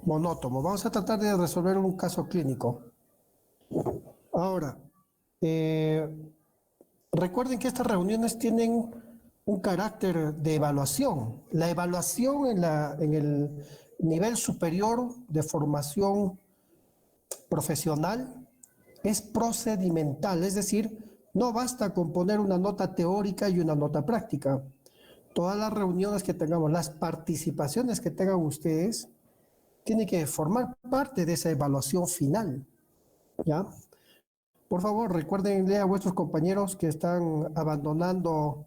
monótono. Vamos a tratar de resolver un caso clínico. Ahora, eh, recuerden que estas reuniones tienen un carácter de evaluación. La evaluación en el nivel superior de formación profesional es procedimental, es decir, no basta con poner una nota teórica y una nota práctica. Todas las reuniones que tengamos, las participaciones que tengan ustedes, tienen que formar parte de esa evaluación final, ¿ya? Por favor, recuérdenle a vuestros compañeros que están abandonando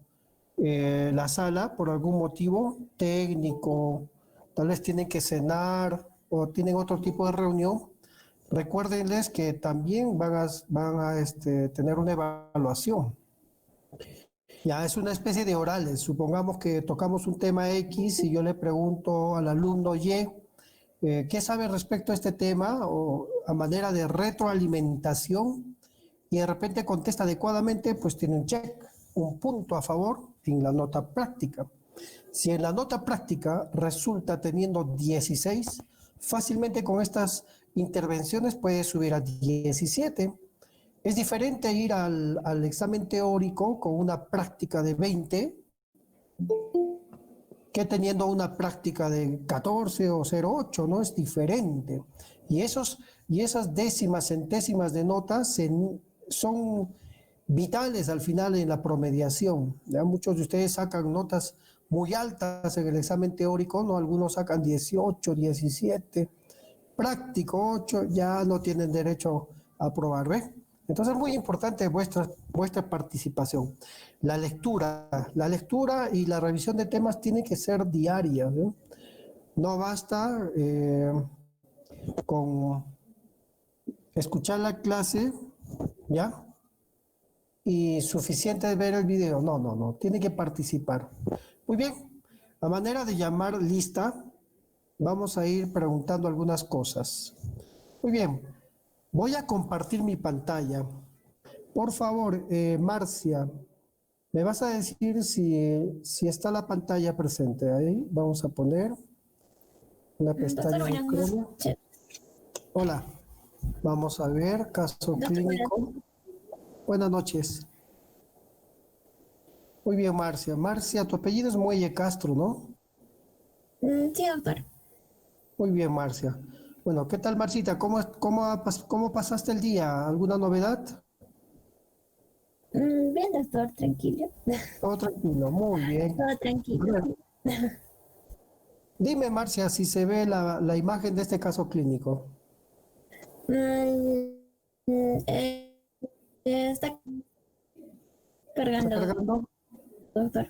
la sala por algún motivo técnico, tal vez tienen que cenar o tienen otro tipo de reunión. Recuérdenles que también van a tener una evaluación. Ya es una especie de orales. Supongamos que tocamos un tema X y yo le pregunto al alumno Y, ¿qué sabe respecto a este tema? O a manera de retroalimentación, y de repente contesta adecuadamente, pues tiene un check, un punto a favor en la nota práctica. Si en la nota práctica resulta teniendo 16, fácilmente con estas intervenciones puede subir a 17. Es diferente ir al examen teórico con una práctica de 20 que teniendo una práctica de 14 o 0,8, ¿no? Es diferente. Y esas décimas, centésimas de notas son vitales al final en la promediación. ¿Ya? Muchos de ustedes sacan notas muy altas en el examen teórico, ¿no? Algunos sacan 18, 17, práctico 8, ya no tienen derecho a aprobar, ¿ve? Entonces es muy importante vuestra participación. La lectura y la revisión de temas tienen que ser diarias, ¿no? No basta con escuchar la clase, ¿ya? Y suficiente ver el video. No, no, no. Tiene que participar. Muy bien. A manera de llamar lista, vamos a ir preguntando algunas cosas. Muy bien. Voy a compartir mi pantalla. Por favor, Marcia, ¿me vas a decir si está la pantalla presente? Ahí vamos a poner una Doctor, pestaña de buenas Chrome. noches. Hola. Vamos a ver, caso Doctor, clínico. Buenas noches. Muy bien, Marcia. Marcia, tu apellido es Muelle Castro, ¿no? sí, doctor. Muy bien, Marcia. Bueno, ¿qué tal, Marcita? ¿Cómo pasaste el día? ¿Alguna novedad? Bien, doctor, tranquilo. Todo tranquilo, muy bien. Todo tranquilo. Bueno, dime, Marcia, si se ve la imagen de este caso clínico. Mm, eh, está ¿Está cargando, cargando? doctor.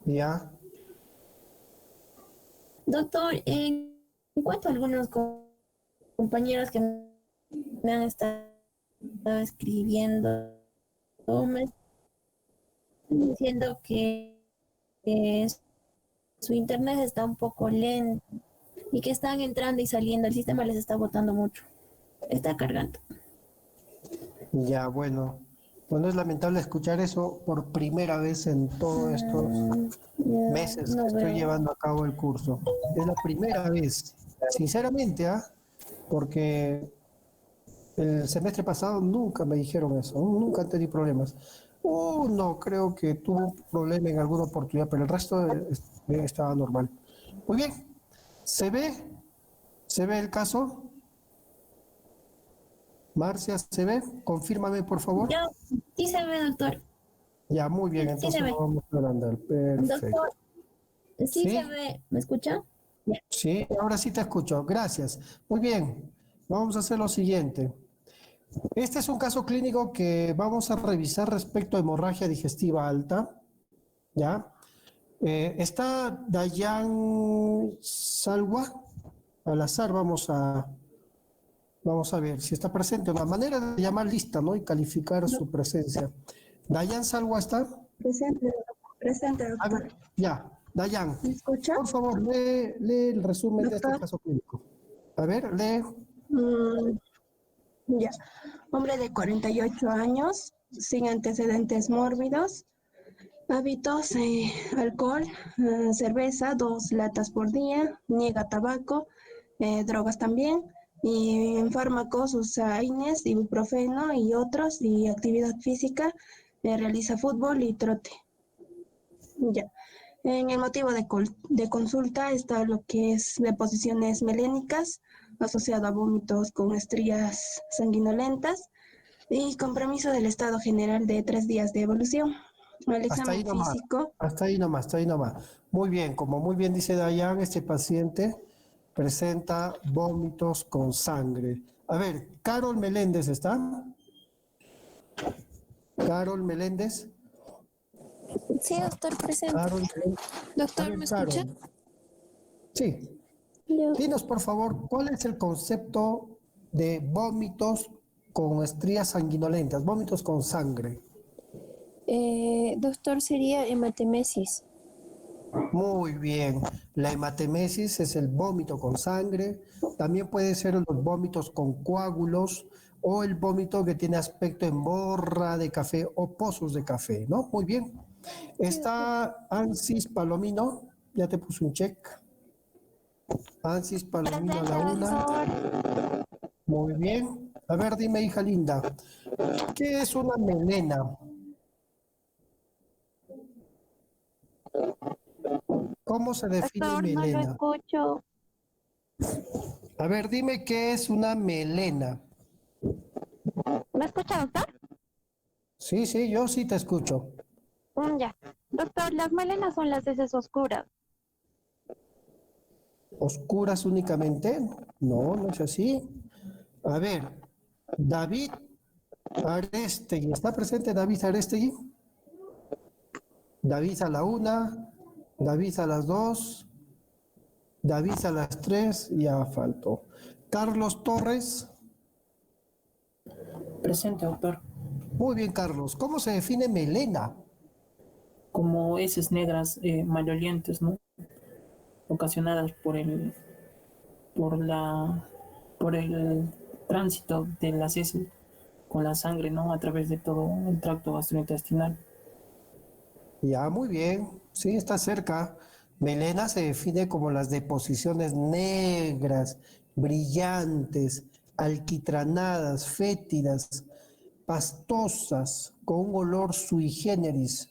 Ya. Doctor, en cuanto a algunos compañeros que me han estado escribiendo, me están diciendo que eh, su internet está un poco lento y que están entrando y saliendo, el sistema les está botando mucho. Está cargando. Ya, bueno. Bueno, es lamentable escuchar eso por primera vez en todos estos Ya meses que no estoy veo. llevando a cabo el curso. Es la primera vez, sinceramente, ¿ah? Porque el semestre pasado nunca me dijeron eso, nunca han tenido problemas. Uno creo que tuvo un problema en alguna oportunidad, pero el resto estaba normal. Muy bien, ¿se ve? ¿Se ve el caso? Marcia, ¿se ve? Confírmame, por favor. Ya, sí se ve, doctor. Ya, muy bien, Sí se entonces lo ve. vamos a andar. Doctor, Perfecto. sí se ¿Sí? ve. ¿Me escucha? Ya. Sí, ahora sí te escucho. Gracias. Muy bien, vamos a hacer lo siguiente. Este es un caso clínico que vamos a revisar respecto a hemorragia digestiva alta, ¿ya? Está Dayan Salwa, al azar vamos a ver si está presente, una manera de llamar lista, ¿no? Y calificar su presencia. Dayan Salwa está. Presente, A doctor. ver, ya, Dayan, ¿Me escucha? por favor, lee el resumen de este Doctor, caso clínico. A ver, lee. mm, ya. Hombre de 48 años, sin antecedentes mórbidos, hábitos, alcohol, cerveza, 2 latas por día, niega tabaco, drogas también. Y en fármacos usa AINES, ibuprofeno y otros. Y actividad física, realiza fútbol y trote. Ya. En el motivo de consulta está lo que es deposiciones melénicas asociado a vómitos con estrías sanguinolentas y compromiso del estado general de 3 días de evolución. El Hasta ahí examen nomás, físico, hasta ahí nomás, hasta ahí nomás. Muy bien, como muy bien dice Dayan, este paciente presenta vómitos con sangre. A ver, Carol Meléndez, ¿está? Carol Meléndez. Sí, doctor, presente. Carol Meléndez. A Doctor, ¿me ver, escucha? Carol. Sí. Yo. Dinos, por favor, ¿cuál es el concepto de vómitos con estrías sanguinolentas, vómitos con sangre? Doctor, sería hematemesis. Muy bien. La hematemesis es el vómito con sangre. También puede ser los vómitos con coágulos o el vómito que tiene aspecto en borra de café o pozos de café, ¿no? Muy bien. Sí, doctor. Está Ansis Palomino. Ya te puse un check. Ansis Palomino a Presente, la una. doctor. Muy bien. A ver, dime, hija linda, ¿qué es una melena? ¿Cómo se define Doctor, no lo melena? escucho. A ver, dime qué es una melena. ¿Me escucha, doctor? Sí, sí, yo sí te escucho. Ya. Doctor, las melenas son las heces oscuras. ¿Oscuras únicamente? No, no es así. A ver, David Arestegui. ¿Está presente David Arestegui? David a la una, David a las dos, David a las tres, ya faltó. Carlos Torres. Presente, doctor. Muy bien, Carlos. ¿Cómo se define melena? Como heces negras malolientes, ¿no? Ocasionadas por por el tránsito de las heces con la sangre, ¿no? A través de todo el tracto gastrointestinal. Ya, muy bien. Sí, está cerca. Melena se define como las deposiciones negras, brillantes, alquitranadas, fétidas, pastosas, con un olor sui generis.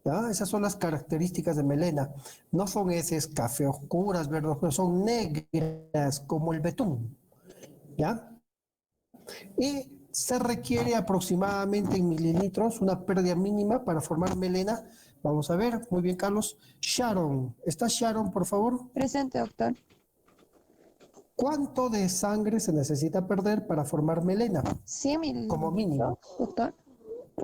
¿Ya? Esas son las características de melena. No son heces café oscuras, verde oscuras, son negras como el betún. ¿Ya? Y se requiere aproximadamente en mililitros una pérdida mínima para formar melena. Vamos a ver, muy bien, Carlos. Sharon, ¿está Sharon, por favor? Presente, doctor. ¿Cuánto de sangre se necesita perder para formar melena? 100 Como mínimo. mililitros, doctor.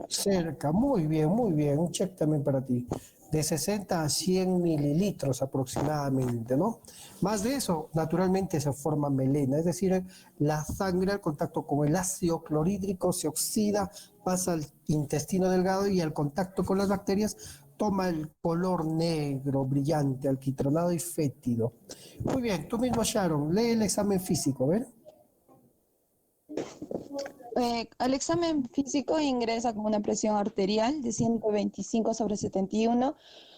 Cerca, muy bien, un check también para ti. De 60 a 100 mililitros aproximadamente, ¿no? Más de eso, naturalmente se forma melena, es decir, la sangre al contacto con el ácido clorhídrico se oxida, pasa al intestino delgado y al contacto con las bacterias toma el color negro, brillante, alquitranado y fétido. Muy bien, tú mismo, Sharon, lee el examen físico, ¿ven? Al examen físico ingresa con una presión arterial de 125/71,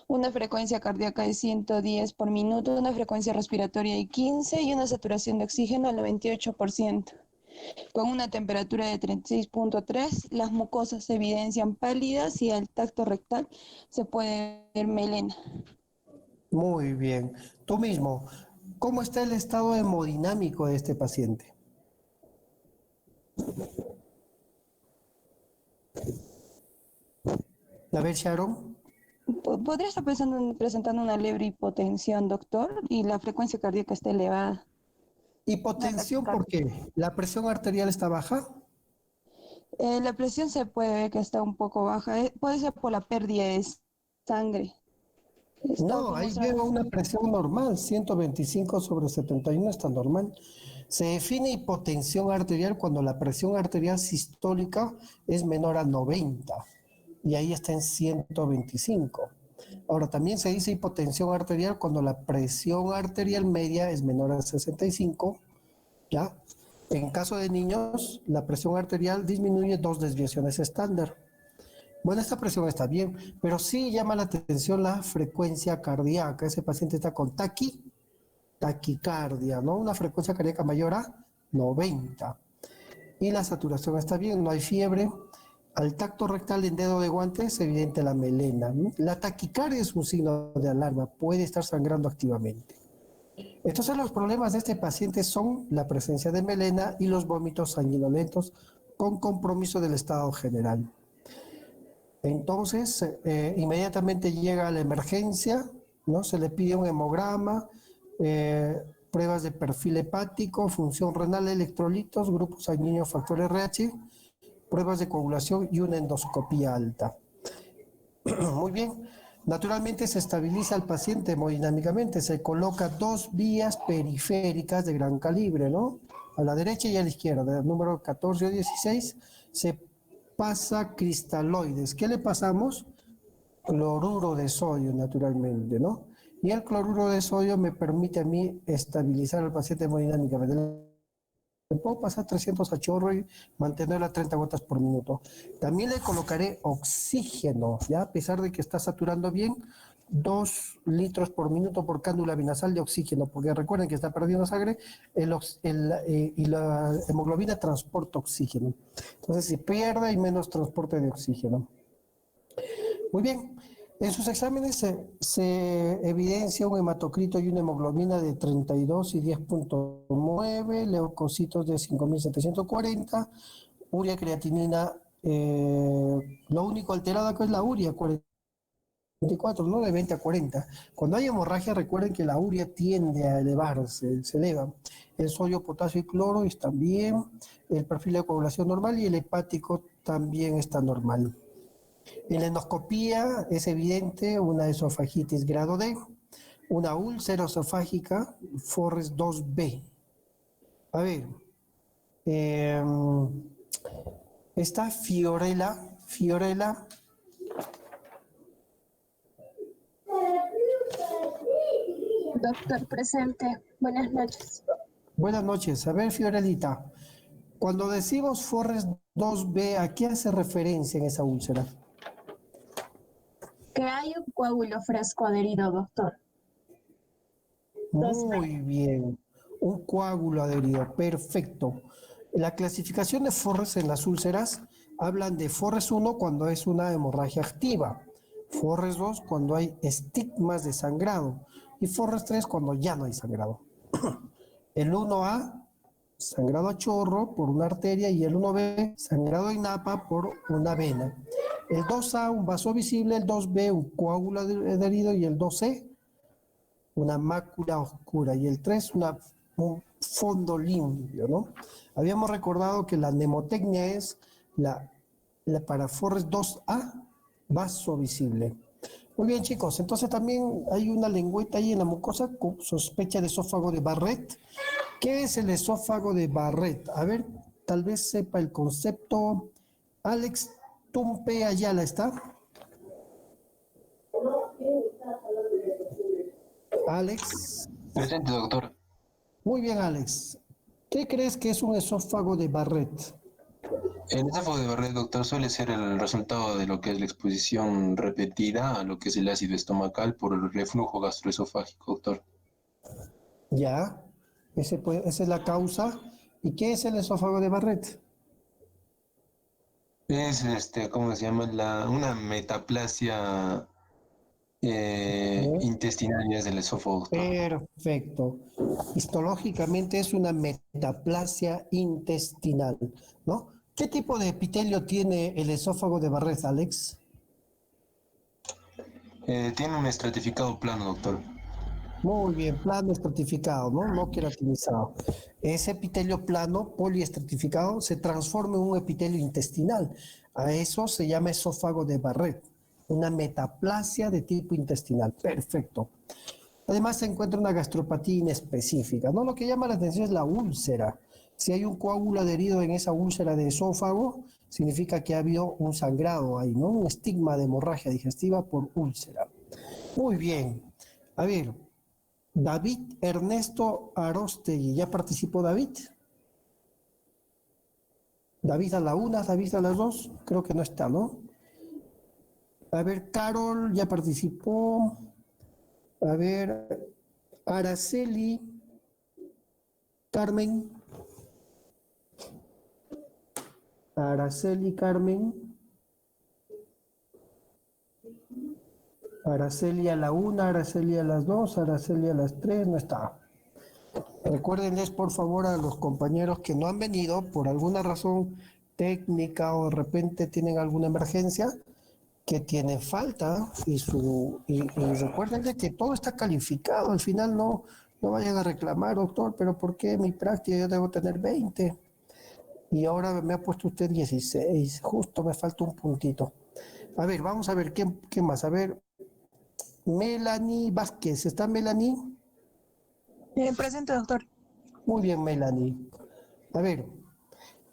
una frecuencia cardíaca de 110 por minuto, una frecuencia respiratoria de 15 y una saturación de oxígeno al 98%. Con una temperatura de 36.3, las mucosas se evidencian pálidas y al tacto rectal se puede ver melena. Muy bien. Tú mismo, ¿cómo está el estado hemodinámico de este paciente? A ver, Sharon. Podría estar presentando una leve hipotensión, doctor, y la frecuencia cardíaca está elevada. Una Hipotensión, ¿por taquicardia. qué? ¿La presión arterial está baja? La presión se puede ver que está un poco baja. Puede ser por la pérdida de sangre. Está No, ahí mostrando. lleva una presión normal, 125/71 está normal. Se define hipotensión arterial cuando la presión arterial sistólica es menor a 90 y ahí está en 125. Ahora, también se dice hipotensión arterial cuando la presión arterial media es menor a 65, ¿ya? En caso de niños, la presión arterial disminuye 2 desviaciones estándar. Bueno, esta presión está bien, pero sí llama la atención la frecuencia cardíaca. Ese paciente está con taquicardia, ¿no? Una frecuencia cardíaca mayor a 90. Y la saturación está bien, no hay fiebre. Al tacto rectal en dedo de guante es evidente la melena, ¿no? La taquicardia es un signo de alarma, puede estar sangrando activamente. Entonces los problemas de este paciente son la presencia de melena y los vómitos sanguinolentos con compromiso del estado general. Entonces, inmediatamente llega a la emergencia, ¿no? Se le pide un hemograma, pruebas de perfil hepático, función renal, electrolitos, grupos sanguíneos, factor RH, pruebas de coagulación y una endoscopía alta. Muy bien. Naturalmente se estabiliza al paciente hemodinámicamente, se coloca 2 vías periféricas de gran calibre, ¿no? A la derecha y a la izquierda, del número 14 o 16, se pasa cristaloides. ¿Qué le pasamos? Cloruro de sodio, naturalmente, ¿no? Y el cloruro de sodio me permite a mí estabilizar al paciente hemodinámicamente. Le puedo pasar 300 a chorro y mantenerla a 30 gotas por minuto. También le colocaré oxígeno, ¿ya? A pesar de que está saturando bien, 2 litros por minuto por cánula binasal de oxígeno, porque recuerden que está perdiendo sangre y la hemoglobina transporta oxígeno. Entonces, si pierde, hay menos transporte de oxígeno. Muy bien. En sus exámenes se evidencia un hematocrito y una hemoglobina de 32 y 10.9, leucocitos de 5.740, urea creatinina, lo único alterado acá es la urea, 44, ¿no? De 20 a 40. Cuando hay hemorragia, recuerden que la urea tiende a elevarse, se eleva. El sodio, potasio y cloro están bien, el perfil de coagulación normal y el hepático también está normal. En la endoscopía es evidente una esofagitis grado D, una úlcera esofágica, Forres 2B. A ver, está Fiorella. Doctor presente, buenas noches. Buenas noches. A ver, Fiorelita, cuando decimos Forres 2B, ¿a qué hace referencia en esa úlcera? Que hay un coágulo fresco adherido, doctor. Muy bien, un coágulo adherido, perfecto. La clasificación de Forres en las úlceras hablan de Forres 1 cuando es una hemorragia activa, Forres 2 cuando hay estigmas de sangrado y Forres 3 cuando ya no hay sangrado. El 1A, sangrado a chorro por una arteria y el 1B, sangrado en napa por una vena. El 2A, un vaso visible, el 2B, un coágulo adherido y el 2C, una mácula oscura y el 3, un fondo limpio, ¿no? Habíamos recordado que la mnemotecnia es la para Forres 2A, vaso visible. Muy bien, chicos, entonces también hay una lengüeta ahí en la mucosa con sospecha de esófago de Barrett. ¿Qué es el esófago de Barrett? A ver, tal vez sepa el concepto. Alex Tumpe Ayala, ¿está? Alex. Presente, doctor. Muy bien, Alex. ¿Qué crees que es un esófago de Barrett? El esófago de Barrett, doctor, suele ser el resultado de lo que es la exposición repetida a lo que es el ácido estomacal por el reflujo gastroesofágico, doctor. Ya, esa es la causa. ¿Y qué es el esófago de Barrett? Es, ¿cómo se llama? Una metaplasia intestinal ya es del esófago, doctor. Perfecto. Histológicamente es una metaplasia intestinal, ¿no? ¿Qué tipo de epitelio tiene el esófago de Barrett, Alex? Tiene un estratificado plano, doctor. Muy bien, plano estratificado, ¿no? No queratinizado. Ese epitelio plano, poliestratificado, se transforma en un epitelio intestinal. A eso se llama esófago de Barrett, una metaplasia de tipo intestinal. Perfecto. Además se encuentra una gastropatía inespecífica, ¿no? Lo que llama la atención es la úlcera. Si hay un coágulo adherido en esa úlcera de esófago, significa que ha habido un sangrado ahí, ¿no? Un estigma de hemorragia digestiva por úlcera. Muy bien. A ver, David Ernesto Arostegui, ¿ya participó David? David a la una, David a las dos, creo que no está, ¿no? A ver, Carol ya participó. A ver, Araceli Carmen, Araceli, Carmen, Araceli a la 1, Araceli a las 2, Araceli a las 3, no está. Recuérdenles por favor a los compañeros que no han venido por alguna razón técnica o de repente tienen alguna emergencia, que tienen falta y recuérdenle que todo está calificado. Al final no vayan a reclamar, doctor, pero ¿por qué en mi práctica yo debo tener 20? Y ahora me ha puesto usted 16, justo me falta un puntito. A ver, vamos a ver, ¿qué más? A ver, Melanie Vázquez, ¿está Melanie? Presente, doctor. Muy bien, Melanie. A ver,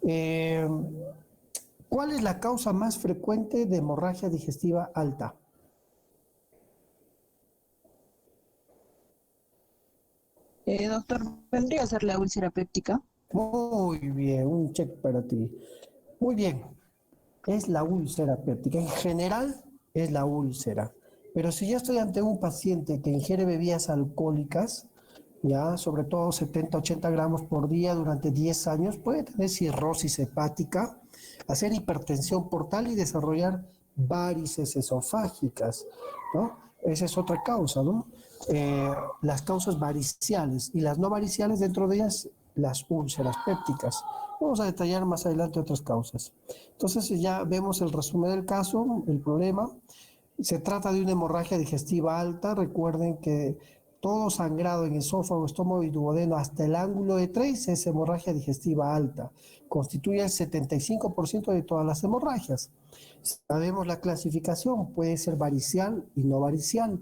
eh, ¿cuál es la causa más frecuente de hemorragia digestiva alta? Doctor, ¿vendría a ser la úlcera péptica? Muy bien, un check para ti. Muy bien, es la úlcera péptica. En general es la úlcera. Pero si yo estoy ante un paciente que ingiere bebidas alcohólicas, ya sobre todo 70, 80 gramos por día durante 10 años, puede tener cirrosis hepática, hacer hipertensión portal y desarrollar varices esofágicas, ¿no? Esa es otra causa, ¿no? Las causas variciales y las no variciales, dentro de ellas las úlceras pépticas. Vamos a detallar más adelante otras causas. Entonces ya vemos el resumen del caso, el problema. Se trata de una hemorragia digestiva alta. Recuerden que todo sangrado en esófago, estómago y duodeno hasta el ángulo de 3 es hemorragia digestiva alta. Constituye el 75% de todas las hemorragias. Sabemos la clasificación, puede ser varicial y no varicial.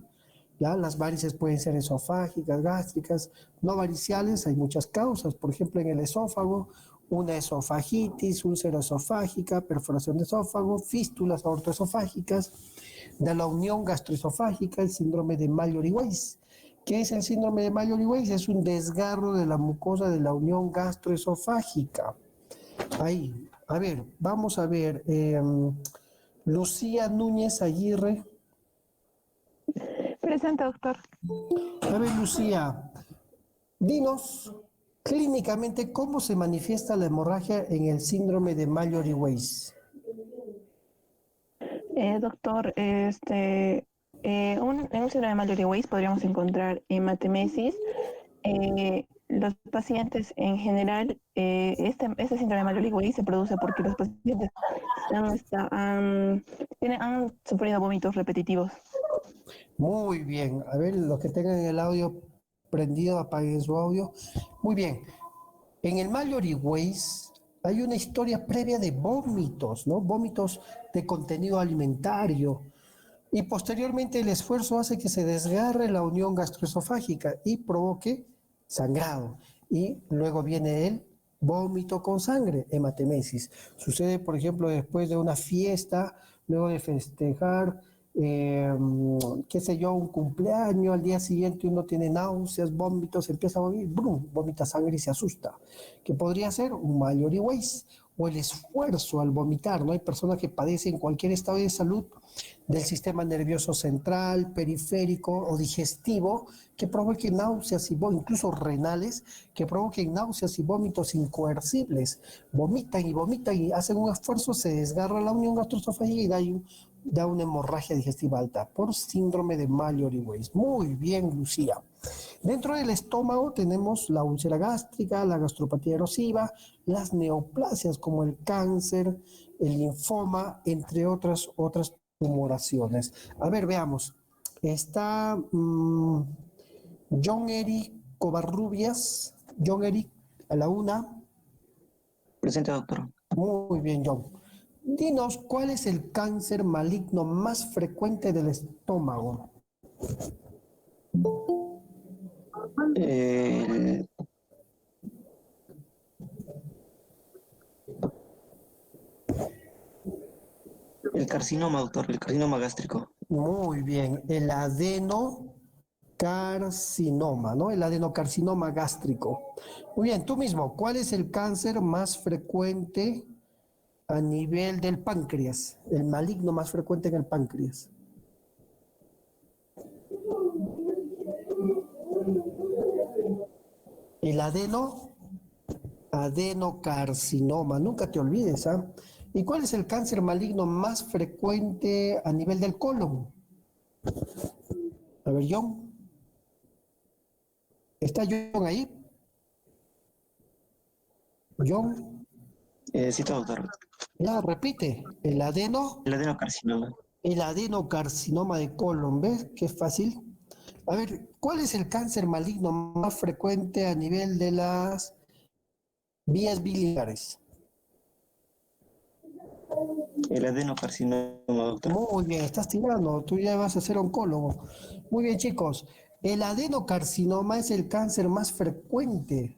¿Ya? Las varices pueden ser esofágicas, gástricas, no variciales, hay muchas causas. Por ejemplo, en el esófago, una esofagitis, úlcera esofágica, perforación de esófago, fístulas aortoesofágicas, de la unión gastroesofágica, el síndrome de Mallory-Weiss. ¿Qué es el síndrome de Mallory-Weiss? Es un desgarro de la mucosa de la unión gastroesofágica. Ahí, a ver, vamos a ver. Lucía Núñez Aguirre. Presente, doctor. A ver, Lucía, dinos clínicamente cómo se manifiesta la hemorragia en el síndrome de Mallory-Weiss. Doctor, en un síndrome de Mallory-Weiss podríamos encontrar hematemesis. Los pacientes en general, este síndrome de Mallory-Weiss se produce porque los pacientes han sufrido vómitos repetitivos. Muy bien, a ver, los que tengan el audio prendido, apaguen su audio. Muy bien, en el Mallory-Weiss hay una historia previa de vómitos, ¿no? Vómitos de contenido alimentario. Y posteriormente el esfuerzo hace que se desgarre la unión gastroesofágica y provoque sangrado. Y luego viene el vómito con sangre, hematemesis. Sucede, por ejemplo, después de una fiesta, luego de festejar, qué sé yo, un cumpleaños, al día siguiente uno tiene náuseas, vómitos, empieza a vomir, ¡brum!, vomita sangre y se asusta. Que podría ser un Mallory-Weiss o el esfuerzo al vomitar, ¿no? Hay personas que padecen cualquier estado de salud del sistema nervioso central, periférico o digestivo que provoquen náuseas y incluso renales, que provoquen náuseas y vómitos incoercibles. Vomitan y hacen un esfuerzo, se desgarra la unión gastroesofágica y da una hemorragia digestiva alta por síndrome de Mallory-Weiss. Muy bien, Lucía. Dentro del estómago tenemos la úlcera gástrica, la gastropatía erosiva, las neoplasias como el cáncer, el linfoma, entre otras tumoraciones. A ver, veamos. Está John Eric Covarrubias. John Eric, a la 1. Presente, doctor. Muy bien, John. Dinos, ¿cuál es el cáncer maligno más frecuente del estómago? El, el carcinoma, doctor, el carcinoma gástrico. Muy bien, el adenocarcinoma, ¿no? El adenocarcinoma gástrico. Muy bien, tú mismo, ¿cuál es el cáncer más frecuente a nivel del páncreas? El maligno más frecuente en el páncreas. El adeno Adenocarcinoma, nunca te olvides, ¿ah? ¿Y cuál es el cáncer maligno más frecuente a nivel del colon? A ver, John. ¿Está John ahí? John. Sí, doctor. Ya, repite. El El adenocarcinoma. adenocarcinoma de colon, ¿ves? Qué fácil. A ver, ¿cuál es el cáncer maligno más frecuente a nivel de las vías biliares? El adenocarcinoma, doctor. Muy bien, estás tirando, tú ya vas a ser oncólogo. Muy bien, chicos. El adenocarcinoma es el cáncer más frecuente,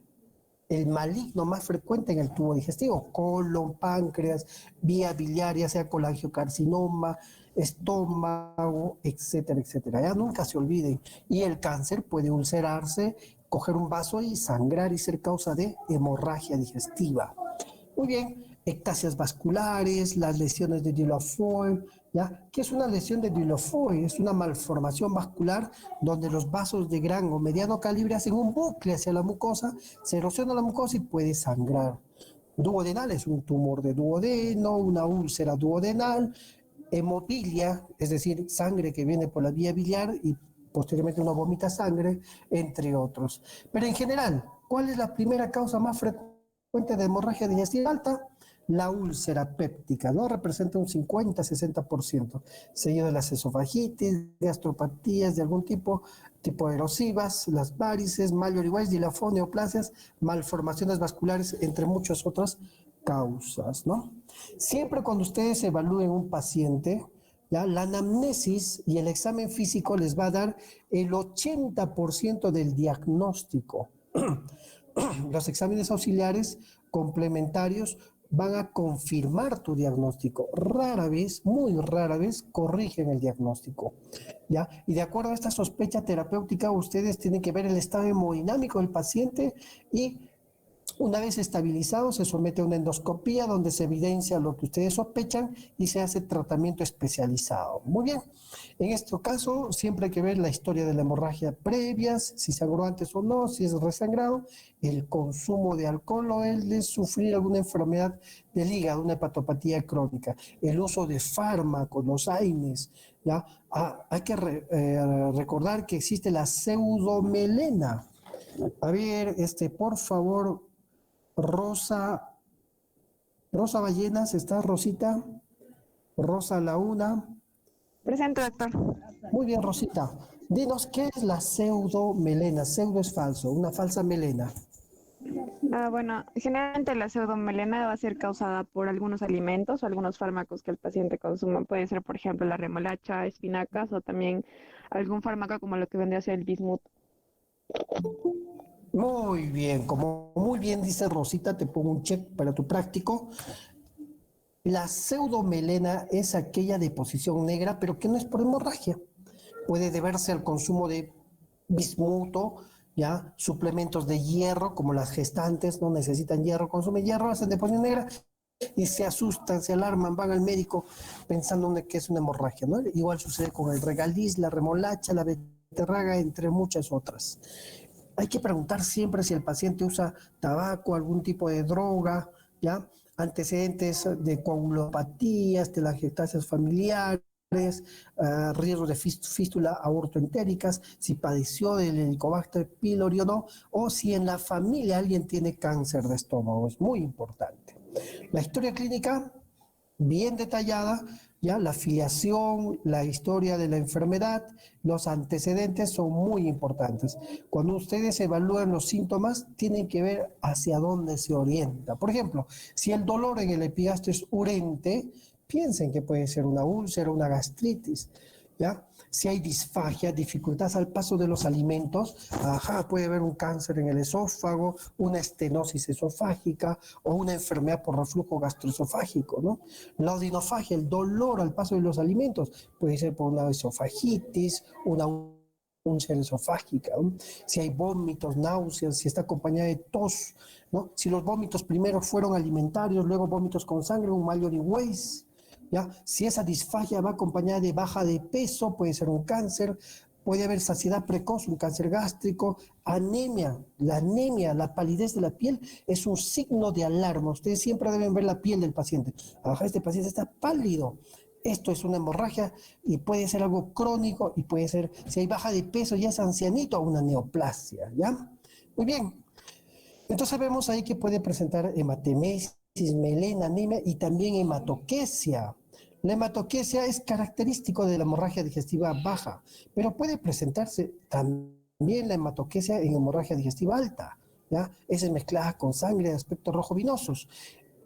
el maligno más frecuente en el tubo digestivo, colon, páncreas, vía biliar, ya sea colangiocarcinoma, estómago, etcétera, etcétera. Ya nunca se olviden. Y el cáncer puede ulcerarse, coger un vaso y sangrar y ser causa de hemorragia digestiva. Muy bien, ectasias vasculares, las lesiones de Dieulafoy, ¿ya? ¿Qué es una lesión de Dieulafoy? Es una malformación vascular donde los vasos de gran o mediano calibre hacen un bucle hacia la mucosa, se erosiona la mucosa y puede sangrar. Duodenal es un tumor de duodeno, una úlcera duodenal, hemofilia, es decir, sangre que viene por la vía biliar y posteriormente uno vomita sangre, entre otros. Pero en general, ¿cuál es la primera causa más frecuente de hemorragia digestiva alta? La úlcera péptica, ¿no? Representa un 50-60%, seguido de las esofagitis, gastropatías de algún tipo erosivas, las varices, Mallory-Weiss, Dieulafoy, neoplasias, malformaciones vasculares, entre muchas otras causas, ¿no? Siempre cuando ustedes evalúen un paciente, ¿ya? La anamnesis y el examen físico les va a dar el 80% del diagnóstico. Los exámenes auxiliares complementarios van a confirmar tu diagnóstico. Rara vez, muy rara vez, corrigen el diagnóstico, ¿ya? Y de acuerdo a esta sospecha terapéutica, ustedes tienen que ver el estado hemodinámico del paciente y una vez estabilizado, se somete a una endoscopía donde se evidencia lo que ustedes sospechan y se hace tratamiento especializado. Muy bien. En este caso, siempre hay que ver la historia de la hemorragia previa, si se sangró antes o no, si es resangrado, el consumo de alcohol o el de sufrir alguna enfermedad del hígado, una hepatopatía crónica, el uso de fármacos, los AINES, ¿ya? Hay que recordar que existe la pseudomelena. A ver, por favor, Rosa Ballenas, ¿está Rosita? Rosa Launa. Presente, doctor. Muy bien, Rosita. Dinos, ¿qué es la pseudomelena? Pseudo es falso, una falsa melena. Bueno, generalmente la pseudomelena va a ser causada por algunos alimentos o algunos fármacos que el paciente consuma. Puede ser, por ejemplo, la remolacha, espinacas o también algún fármaco como lo que vendría a ser el bismuth. Muy bien, como muy bien dice Rosita, te pongo un check para tu práctico. La pseudomelena es aquella deposición negra, pero que no es por hemorragia. Puede deberse al consumo de bismuto, ya, suplementos de hierro, como las gestantes no necesitan hierro, consumen hierro, hacen deposición negra y se asustan, se alarman, van al médico pensando que es una hemorragia, ¿no? Igual sucede con el regaliz, la remolacha, la beterraga, entre muchas otras. Hay que preguntar siempre si el paciente usa tabaco, algún tipo de droga, ¿ya? Antecedentes de coagulopatías, telangiectasias familiares, riesgos de fístula aortoentéricas, si padeció del Helicobacter pylori o no, o si en la familia alguien tiene cáncer de estómago. Es muy importante. La historia clínica, bien detallada, ya la filiación, la historia de la enfermedad, los antecedentes son muy importantes. Cuando ustedes evalúan los síntomas, tienen que ver hacia dónde se orienta. Por ejemplo, si el dolor en el epigastrio es urente, piensen que puede ser una úlcera, una gastritis, ¿ya? Si hay disfagia, dificultad al paso de los alimentos, puede haber un cáncer en el esófago, una estenosis esofágica o una enfermedad por reflujo gastroesofágico, ¿no? La odinofagia, el dolor al paso de los alimentos, puede ser por una esofagitis, una úlcera esofágica, ¿no? Si hay vómitos, náuseas, si está acompañada de tos, ¿no? Si los vómitos primero fueron alimentarios, luego vómitos con sangre, un Mallory-Weiss, ¿ya? Si esa disfagia va acompañada de baja de peso, puede ser un cáncer, puede haber saciedad precoz, un cáncer gástrico, anemia. La anemia, la palidez de la piel es un signo de alarma. Ustedes siempre deben ver la piel del paciente. Ajá, este paciente está pálido. Esto es una hemorragia y puede ser algo crónico y puede ser, si hay baja de peso, ya es ancianito, una neoplasia, ¿ya? Muy bien. Entonces vemos ahí que puede presentar hematemesis, melena, anemia y también hematoquesia. La hematoquesia es característico de la hemorragia digestiva baja, pero puede presentarse también la hematoquesia en hemorragia digestiva alta, ¿ya? Esa es mezclada con sangre de aspecto rojo vinosos.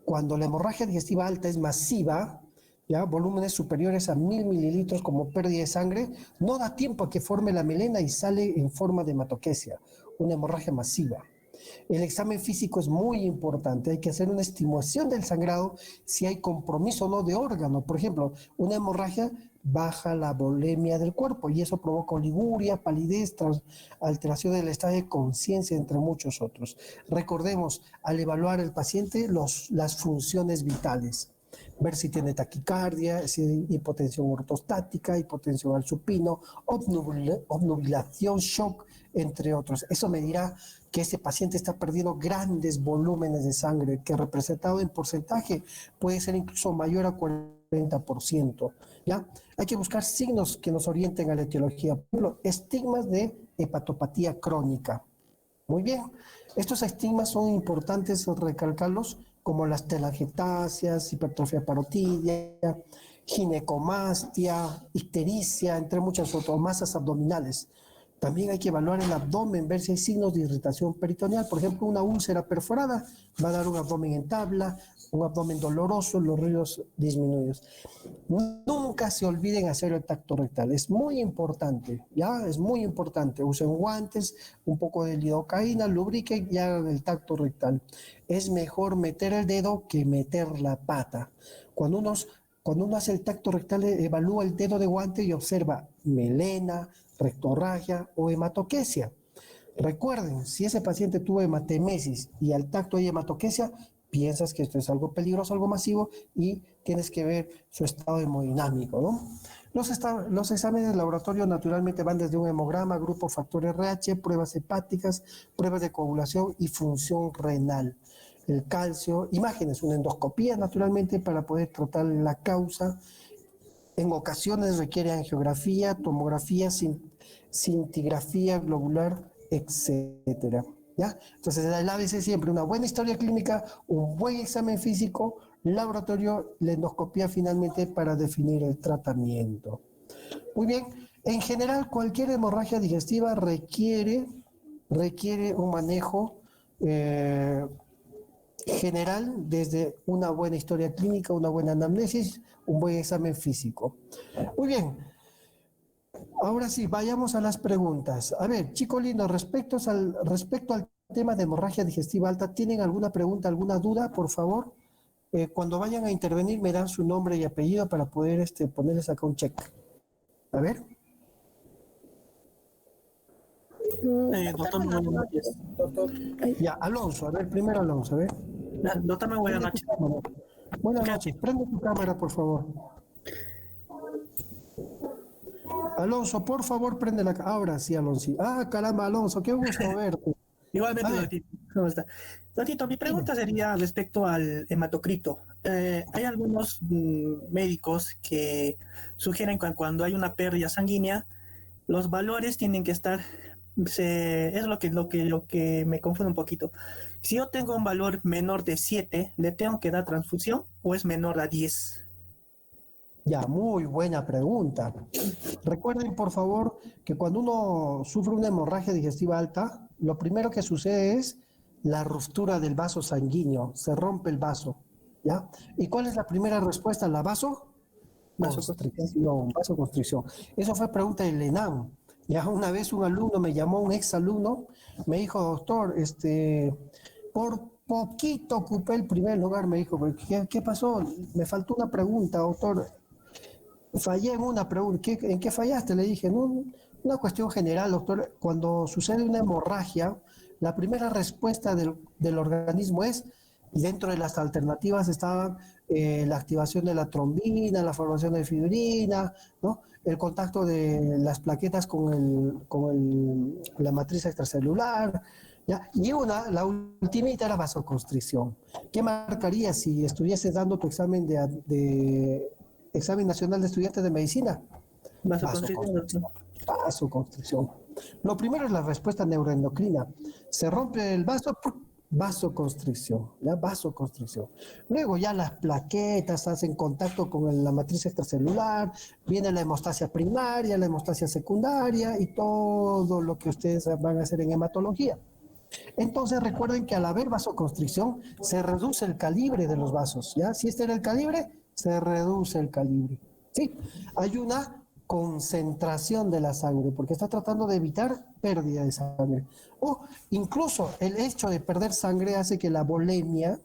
Cuando la hemorragia digestiva alta es masiva, ¿ya? Volúmenes superiores a 1000 mililitros como pérdida de sangre, no da tiempo a que forme la melena y sale en forma de hematoquesia, una hemorragia masiva. El examen físico es muy importante, hay que hacer una estimación del sangrado si hay compromiso o no de órgano. Por ejemplo, una hemorragia baja la volemia del cuerpo y eso provoca oliguria, palidez, alteración del estado de conciencia, entre muchos otros. Recordemos, al evaluar al paciente, las funciones vitales. Ver si tiene taquicardia, si hay hipotensión ortostática, hipotensión al supino, obnubilación, shock, entre otros. Eso me dirá que ese paciente está perdiendo grandes volúmenes de sangre, que representado en porcentaje puede ser incluso mayor a 40%. ¿Ya? Hay que buscar signos que nos orienten a la etiología. Por ejemplo, estigmas de hepatopatía crónica. Muy bien. Estos estigmas son importantes recalcarlos, como las telangiectasias, hipertrofia parotidia, ginecomastia, ictericia, entre muchas otras, masas abdominales. También hay que evaluar el abdomen, ver si hay signos de irritación peritoneal. Por ejemplo, una úlcera perforada va a dar un abdomen en tabla, un abdomen doloroso, los ruidos disminuidos. Nunca se olviden hacer el tacto rectal. Es muy importante, ¿ya? Es muy importante. Usen guantes, un poco de lidocaína, lubriquen y hagan el tacto rectal. Es mejor meter el dedo que meter la pata. Cuando uno hace el tacto rectal, evalúa el dedo de guante y observa melena, rectorragia o hematoquesia. Recuerden, si ese paciente tuvo hematemesis y al tacto hay hematoquesia, piensas que esto es algo peligroso, algo masivo y tienes que ver su estado hemodinámico, ¿no? Los exámenes de laboratorio naturalmente van desde un hemograma, grupo factor RH, pruebas hepáticas, pruebas de coagulación y función renal. El calcio, imágenes, una endoscopía naturalmente para poder tratar la causa. En ocasiones requiere angiografía, tomografía, cintigrafía globular, etcétera. ¿Ya? Entonces, el ABC siempre una buena historia clínica, un buen examen físico, laboratorio, la endoscopía finalmente para definir el tratamiento. Muy bien, en general cualquier hemorragia digestiva requiere un manejo general desde una buena historia clínica, una buena anamnesis, un buen examen físico. Muy bien. Ahora sí, vayamos a las preguntas. A ver, chicos lindos, respecto al tema de hemorragia digestiva alta, ¿tienen alguna pregunta, alguna duda, por favor? Cuando vayan a intervenir me dan su nombre y apellido para poder ponerles acá un check. A ver. Doctor, muy buenas noches. Ya, Alonso, a ver, primero Alonso, a ver. Doctor, muy buenas noches. Buenas noches, prende tu cámara, por favor. Alonso, por favor, prende la cámara. Ahora sí, Alonso. Ah, caramba, Alonso, qué gusto verte. Igualmente, Doctito. ¿Cómo está? Doctito, mi pregunta sería respecto al hematocrito. Hay algunos médicos que sugieren que cuando hay una pérdida sanguínea, los valores tienen que estar, es lo que me confunde un poquito. Si yo tengo un valor menor de 7, ¿le tengo que dar transfusión o es menor a 10? Ya, muy buena pregunta. Recuerden, por favor, que cuando uno sufre una hemorragia digestiva alta, lo primero que sucede es la ruptura del vaso sanguíneo, se rompe el vaso, ¿ya? ¿Y cuál es la primera respuesta? ¿La vasoconstricción. Eso fue pregunta de Lenán. Ya una vez un alumno me llamó, un ex alumno, me dijo, doctor, por poquito ocupé el primer lugar, me dijo, ¿qué pasó? Me faltó una pregunta, doctor. Fallé en una pregunta. ¿En qué fallaste? Le dije, no, una cuestión general, doctor. Cuando sucede una hemorragia, la primera respuesta del organismo es Y dentro de las alternativas estaban la activación de la trombina, la formación de fibrina, ¿no? El contacto de las plaquetas con la matriz extracelular, ¿ya? Y la ultimita era vasoconstricción. ¿Qué marcaría si estuvieses dando tu examen de examen nacional de estudiantes de medicina? Vasoconstricción. Vasoconstricción. Lo primero es la respuesta neuroendocrina. Se rompe el vaso, vasoconstricción, ¿ya? Vasoconstricción. Luego ya las plaquetas hacen contacto con la matriz extracelular, viene la hemostasia primaria, la hemostasia secundaria y todo lo que ustedes van a hacer en hematología. Entonces recuerden que al haber vasoconstricción se reduce el calibre de los vasos, ¿ya? Si este era el calibre, se reduce el calibre, ¿sí? Hay una concentración de la sangre, porque está tratando de evitar pérdida de sangre. O incluso el hecho de perder sangre hace que la bulimia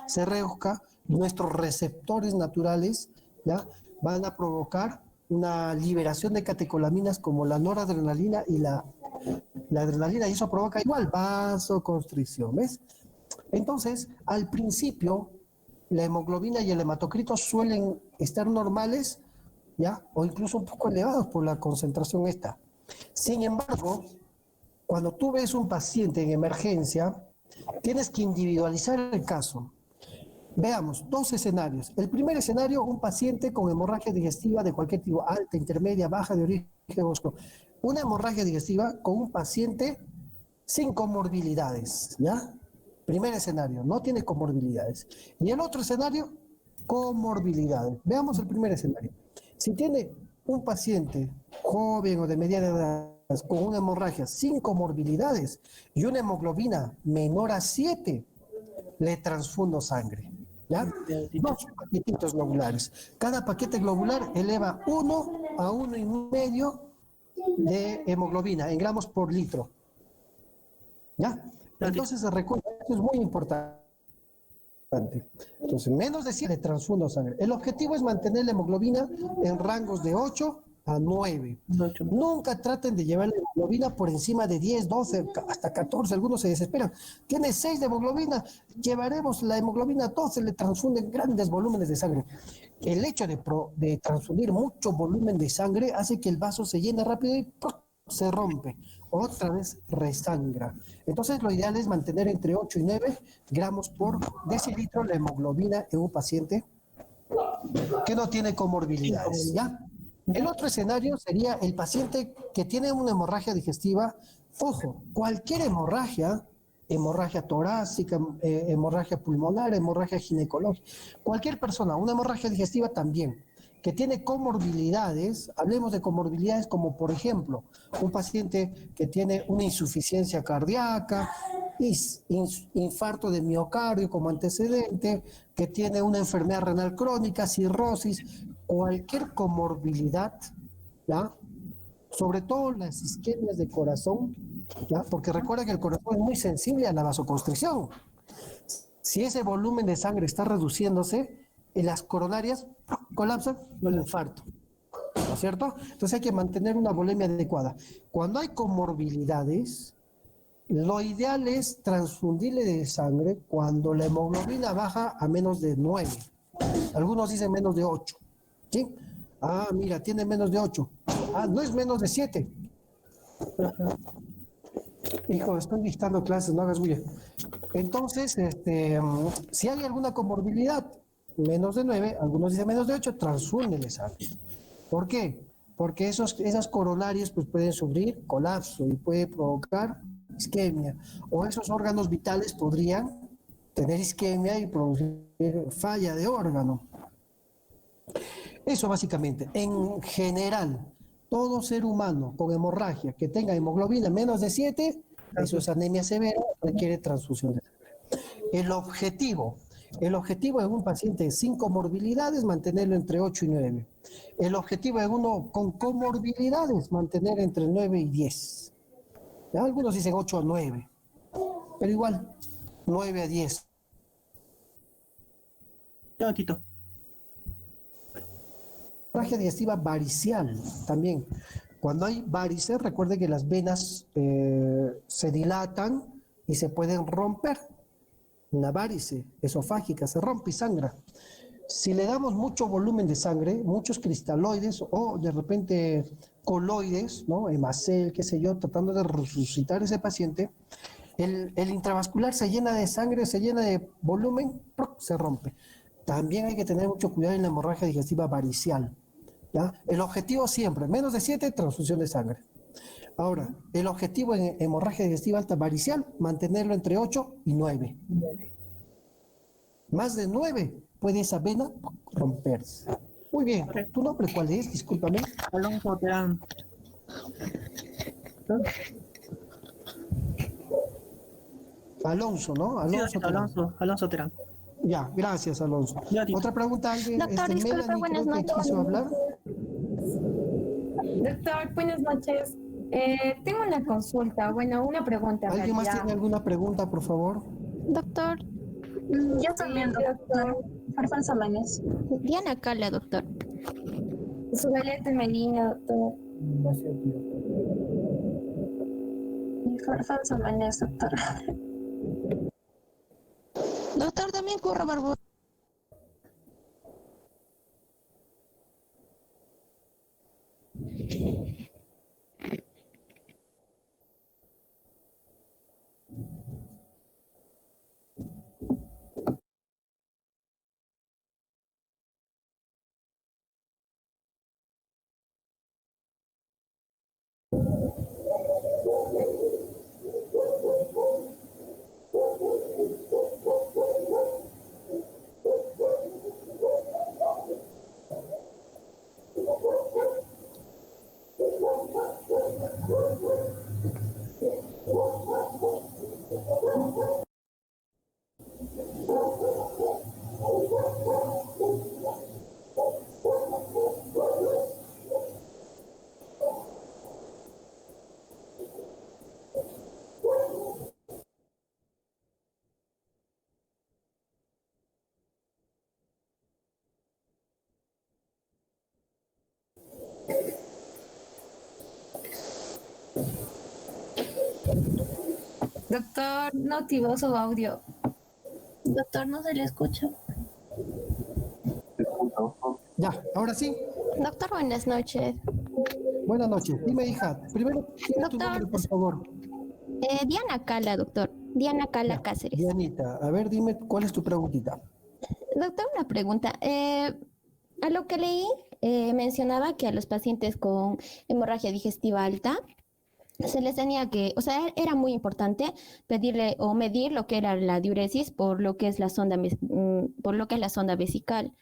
se reduzca, nuestros receptores naturales, ¿ya? Van a provocar una liberación de catecolaminas como la noradrenalina y la adrenalina, y eso provoca igual vasoconstricción, ¿ves? Entonces, al principio, la hemoglobina y el hematocrito suelen estar normales, ¿ya? O incluso un poco elevados por la concentración esta. Sin embargo, cuando tú ves un paciente en emergencia, tienes que individualizar el caso. Veamos, dos escenarios. El primer escenario, un paciente con hemorragia digestiva de cualquier tipo, alta, intermedia, baja, de origen oscuro. Una hemorragia digestiva con un paciente sin comorbilidades, ¿ya? Primer escenario, no tiene comorbilidades. Y el otro escenario, comorbilidades. Veamos el primer escenario. Si tiene un paciente joven o de mediana edad con una hemorragia sin comorbilidades y una hemoglobina menor a 7, le transfundo sangre, ¿ya? Dos paquetitos globulares. Cada paquete globular eleva 1 a 1,5 de hemoglobina en gramos por litro, ¿ya? Entonces se recuerda, esto es muy importante. Entonces, menos de 7 le transfundo sangre. El objetivo es mantener la hemoglobina en rangos de 8 a 9. Nunca traten de llevar la hemoglobina por encima de 10, 12, hasta 14. Algunos se desesperan. Tiene 6 de hemoglobina, llevaremos la hemoglobina a 12, le transfunden grandes volúmenes de sangre. El hecho de transfundir mucho volumen de sangre hace que el vaso se llene rápido y ¡pum!, se rompe. Otra vez resangra. Entonces lo ideal es mantener entre 8 y 9 gramos por decilitro la hemoglobina en un paciente que no tiene comorbilidades, ¿ya? El otro escenario sería el paciente que tiene una hemorragia digestiva. Ojo, cualquier hemorragia torácica, hemorragia pulmonar, hemorragia ginecológica, cualquier persona, una hemorragia digestiva también, que tiene comorbilidades, hablemos de comorbilidades como por ejemplo, un paciente que tiene una insuficiencia cardíaca, infarto de miocardio como antecedente, que tiene una enfermedad renal crónica, cirrosis, cualquier comorbilidad, ¿ya? Sobre todo las isquemias de corazón, ¿ya? Porque recuerda que el corazón es muy sensible a la vasoconstricción. Si ese volumen de sangre está reduciéndose, en las coronarias colapsan, el infarto, ¿no es cierto? Entonces hay que mantener una volemia adecuada. Cuando hay comorbilidades, lo ideal es transfundirle de sangre cuando la hemoglobina baja a menos de 9. Algunos dicen menos de 8. ¿Sí? Ah, mira, tiene menos de 8. Ah, no es menos de 7. Hijo, estoy dictando clases, no hagas bulla. Entonces, si hay alguna comorbilidad, menos de 9, algunos dicen menos de 8, transfúndele sangre. ¿Por qué? Porque esas coronarias pues, pueden sufrir colapso y puede provocar isquemia. O esos órganos vitales podrían tener isquemia y producir falla de órgano. Eso básicamente. En general, todo ser humano con hemorragia que tenga hemoglobina menos de 7, eso es anemia severa, requiere transfusión de sangre. El objetivo en un paciente sin comorbilidades es mantenerlo entre 8 y 9. El objetivo de uno con comorbilidades mantener entre 9 y 10. ¿Ya? Algunos dicen 8 a 9, pero igual, 9 a 10. Ya, Tito. Hemorragia digestiva varicial también. Cuando hay varices, recuerde que las venas se dilatan y se pueden romper. una varice esofágica, se rompe y sangra. Si le damos mucho volumen de sangre, muchos cristaloides o de repente coloides, ¿no? Hemacel, qué sé yo, tratando de resucitar ese paciente, el intravascular se llena de sangre, se llena de volumen, ¡pruc!, se rompe. También hay que tener mucho cuidado en la hemorragia digestiva varicial, ¿ya? El objetivo siempre, menos de 7, transfusión de sangre. Ahora, el objetivo en hemorragia digestiva alta varicial, mantenerlo entre 8 y 9. Más de 9 puede esa vena romperse. Muy bien. ¿Tu nombre cuál es? Discúlpame. Alonso Terán. Alonso, ¿no? Alonso, Sí, Alonso Terán. Ya, gracias, Alonso. Ya, Tito. Otra pregunta, alguien. Doctor, disculpe, Melanie, buenas creo que noches. quiso hablar. Doctor, buenas noches. Tengo una consulta, bueno, una pregunta. en ¿Alguien más realidad. tiene alguna pregunta, por favor? Doctor, Yo también, doctor. Farfán Samanes. Diana Cala, doctor. Zugalete Medina, doctor. Farfán Samanes, doctor. Doctor, también Curro Barbosa. Doctor, no activó su audio. Doctor, no se le escucha. Ya, ahora sí. Doctor, buenas noches. Buenas noches. Dime, hija. Primero, ¿quién es tu Doctor, nombre, por favor? Diana Cala, doctor. Diana Cala Ya, Cáceres. Dianita, a ver, dime cuál es tu preguntita. Doctor, una pregunta. A lo que leí, mencionaba que a los pacientes con hemorragia digestiva alta se les tenía que, o sea, era muy importante pedirle o medir lo que era la diuresis por lo que es la sonda, por lo que es la sonda vesical.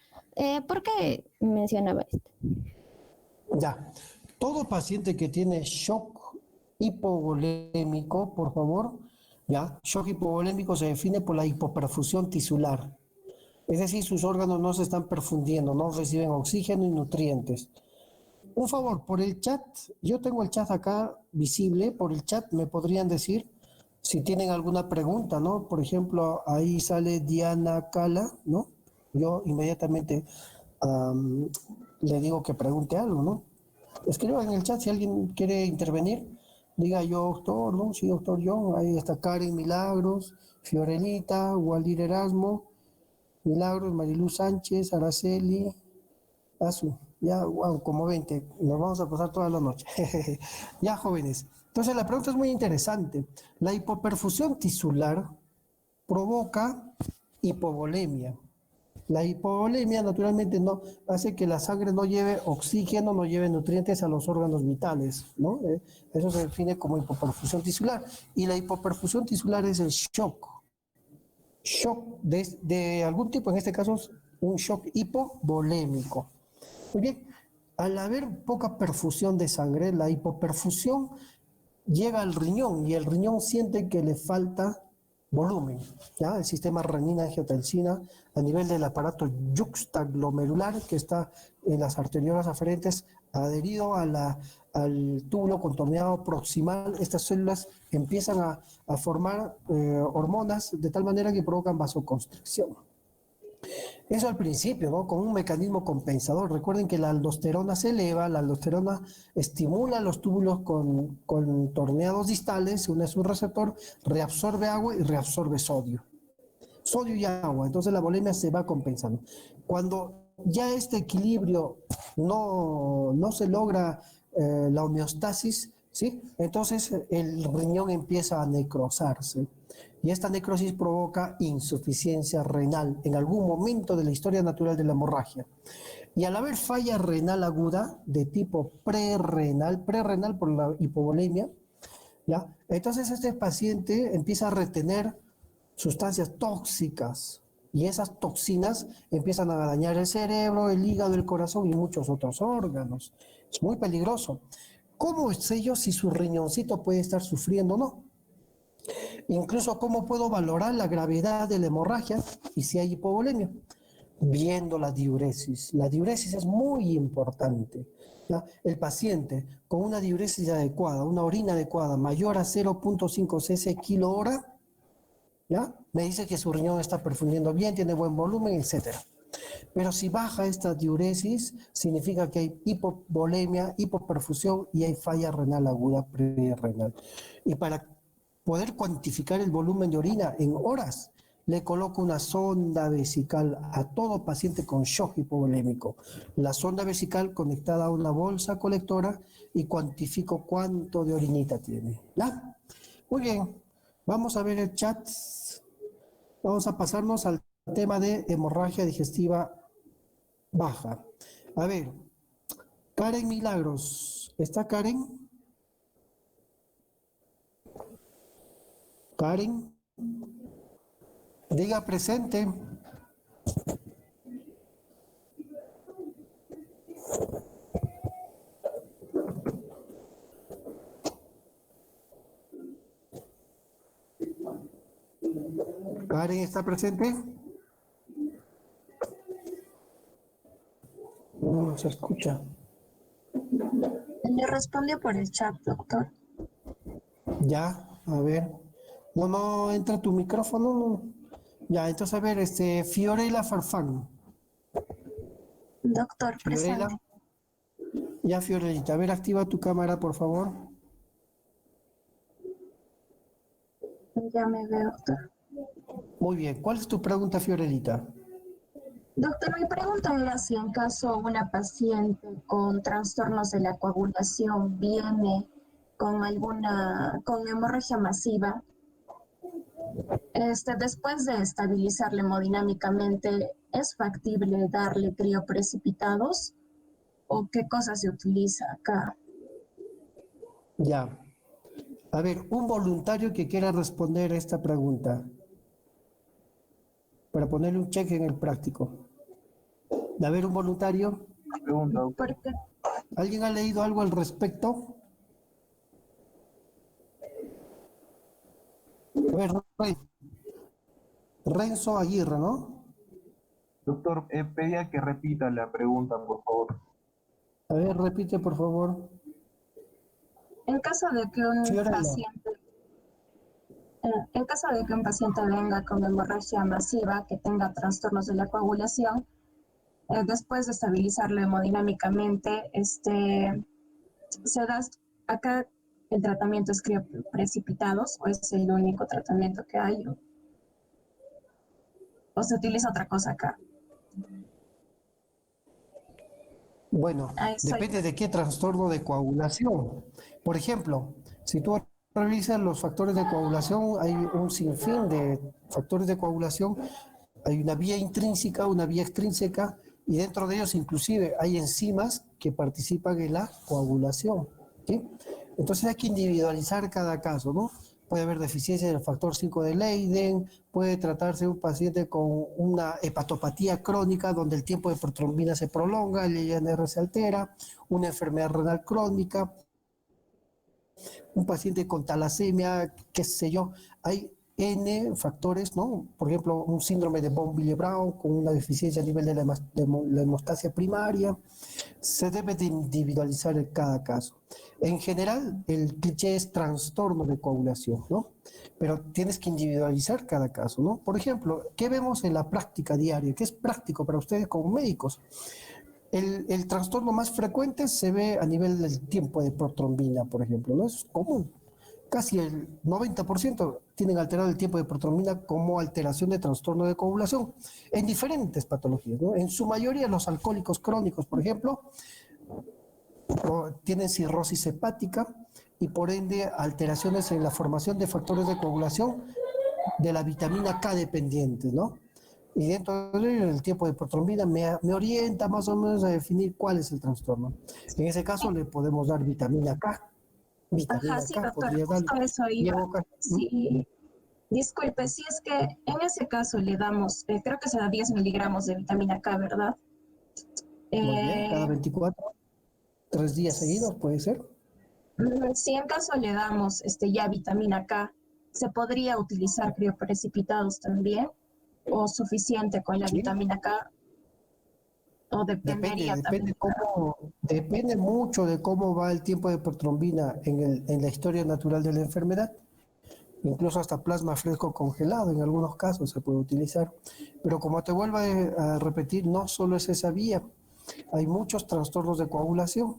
¿Por qué mencionaba esto? Ya. Todo paciente que tiene shock hipovolémico, por favor, ya, shock hipovolémico se define por la hipoperfusión tisular. Es decir, sus órganos no se están perfundiendo, no reciben oxígeno y nutrientes. Un favor, por el chat, yo tengo el chat acá visible, por el chat me podrían decir si tienen alguna pregunta, ¿no? Por ejemplo, ahí sale Diana Cala, ¿no? Yo inmediatamente le digo que pregunte algo, ¿no? Escriba en el chat si alguien quiere intervenir, diga yo, doctor, ¿no? Sí, doctor, yo. Ahí está Karen Milagros, Fiorelita, Waldir Erasmo, Milagros, Mariluz Sánchez, Araceli, Azu. Ya, wow, como 20, nos vamos a pasar toda la noche. Ya, jóvenes. Entonces, la pregunta es muy interesante. La hipoperfusión tisular provoca hipovolemia. La hipovolemia, naturalmente, no hace que la sangre no lleve oxígeno, no lleve nutrientes a los órganos vitales, ¿no? Eso se define como hipoperfusión tisular. Y la hipoperfusión tisular es el shock. Shock de algún tipo, en este caso, es un shock hipovolémico. Muy bien, al haber poca perfusión de sangre, la hipoperfusión llega al riñón y el riñón siente que le falta volumen, ¿ya? El sistema renina-angiotensina a nivel del aparato yuxtaglomerular que está en las arteriolas aferentes adherido al túbulo contorneado proximal. Estas células empiezan a formar hormonas de tal manera que provocan vasoconstricción. Eso al principio, ¿no? Con un mecanismo compensador. Recuerden que la aldosterona se eleva, la aldosterona estimula los túbulos contorneados distales, se une a su receptor, reabsorbe agua y reabsorbe sodio. sodio y agua, entonces la volemia se va compensando. Cuando ya este equilibrio no se logra, la homeostasis, ¿sí? Entonces el riñón empieza a necrosarse y esta necrosis provoca insuficiencia renal en algún momento de la historia natural de la hemorragia. Y al haber falla renal aguda de tipo prerrenal por la hipovolemia, ¿ya? Entonces este paciente empieza a retener sustancias tóxicas y esas toxinas empiezan a dañar el cerebro, el hígado, el corazón y muchos otros órganos. Es muy peligroso. ¿Cómo sé yo si su riñoncito puede estar sufriendo o no? Incluso, ¿cómo puedo valorar la gravedad de la hemorragia y si hay hipovolemia? Viendo la diuresis. La diuresis es muy importante, ¿ya? El paciente con una diuresis adecuada, una orina adecuada, mayor a 0.5 cc kilo hora, ¿ya? Me dice que su riñón está perfundiendo bien, tiene buen volumen, etc. Pero si baja esta diuresis, significa que hay hipovolemia, hipoperfusión y hay falla renal aguda prerrenal. Y para poder cuantificar el volumen de orina en horas, le coloco una sonda vesical a todo paciente con shock hipovolémico. La sonda vesical conectada a una bolsa colectora y cuantifico cuánto de orinita tiene. ¿Ya? Muy bien, vamos a ver el chat. Vamos a pasarnos al tema de hemorragia digestiva baja. A ver, Karen Milagros. ¿Está Karen? Karen. Diga presente. Karen, ¿está presente? No se escucha. Le respondió por el chat, doctor. Ya, a ver. No entra tu micrófono. Ya, entonces a ver, Fiorella Farfán. Doctor, Fiorella. presente. Ya, Fiorellita, a ver, activa tu cámara, por favor. Ya me veo, doctor. Muy bien, ¿cuál es tu pregunta, Fiorellita? Doctor, mi pregunta era si en caso una paciente con trastornos de la coagulación viene con con hemorragia masiva, después de estabilizarle hemodinámicamente, ¿es factible darle crioprecipitados? ¿O qué cosa se utiliza acá? Ya. A ver, un voluntario que quiera responder a esta pregunta, para ponerle un cheque en el práctico. A ver, un voluntario. ¿Por qué? ¿Alguien ha leído algo al respecto? A ver, Renzo Aguirre, ¿no? Doctor, pedía que repita la pregunta, por favor. A ver, repite, por favor. En caso de que un Fiorella. paciente, en caso de que un paciente venga con hemorragia masiva, que tenga trastornos de la coagulación, después de estabilizarlo hemodinámicamente, se da acá el tratamiento es crioprecipitados o es el único tratamiento que hay o se utiliza otra cosa acá. Bueno, depende de qué trastorno de coagulación. Por ejemplo, si tú revisas los factores de coagulación, hay un sinfín de factores de coagulación. Hay una vía intrínseca, una vía extrínseca, y dentro de ellos inclusive hay enzimas que participan en la coagulación, ¿sí? Entonces hay que individualizar cada caso, ¿no? Puede haber deficiencia del factor 5 de Leiden, puede tratarse de un paciente con una hepatopatía crónica donde el tiempo de protrombina se prolonga, el INR se altera, una enfermedad renal crónica, un paciente con talasemia, qué sé yo. Hay N factores, ¿no? Por ejemplo, un síndrome de von Willebrand con una deficiencia a nivel de la hemostasia primaria. Se debe de individualizar en cada caso. En general, el cliché es trastorno de coagulación, ¿no? Pero tienes que individualizar cada caso, ¿no? Por ejemplo, ¿qué vemos en la práctica diaria? ¿Qué es práctico para ustedes como médicos? El trastorno más frecuente se ve a nivel del tiempo de protrombina, por ejemplo, ¿no? Es común. casi el 90% tienen alterado el tiempo de protrombina como alteración de trastorno de coagulación en diferentes patologías, ¿no? En su mayoría los alcohólicos crónicos, por ejemplo, tienen cirrosis hepática y por ende alteraciones en la formación de factores de coagulación de la vitamina K dependientes, ¿no? Y dentro del tiempo de protrombina me orienta más o menos a definir cuál es el trastorno. En ese caso le podemos dar vitamina K. Vitamina Ajá, sí, K doctor, podría justo darle. eso iba. Sí, disculpe, si es que en ese caso le damos, creo que se da 10 miligramos de vitamina K, ¿verdad? Muy bien, cada 24, 3 días seguidos, puede ser. Si en caso le damos ya vitamina K, ¿se podría utilizar crioprecipitados también? ¿O suficiente con la vitamina K? ¿O dependería también? Depende mucho de cómo va el tiempo de protrombina en la historia natural de la enfermedad. Incluso hasta plasma fresco congelado en algunos casos se puede utilizar. Pero como te vuelvo a repetir, no solo es esa vía. Hay muchos trastornos de coagulación.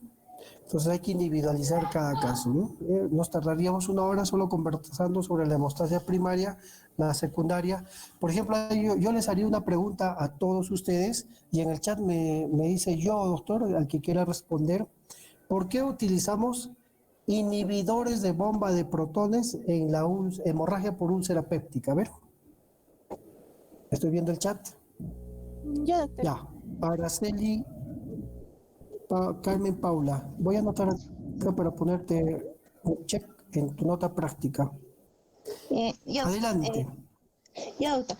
Entonces hay que individualizar cada caso, ¿no? Nos tardaríamos 1 hora solo conversando sobre la hemostasia primaria, la secundaria. Por ejemplo, yo les haría una pregunta a todos ustedes y en el chat me dice yo, doctor, al que quiera responder, ¿por qué utilizamos inhibidores de bomba de protones en la hemorragia por úlcera péptica? A ver, estoy viendo el chat. Ya, doctor. Ya, Araceli, Carmen Paula, voy a anotar acá para ponerte un check en tu nota práctica. Adelante. Ya, doctor.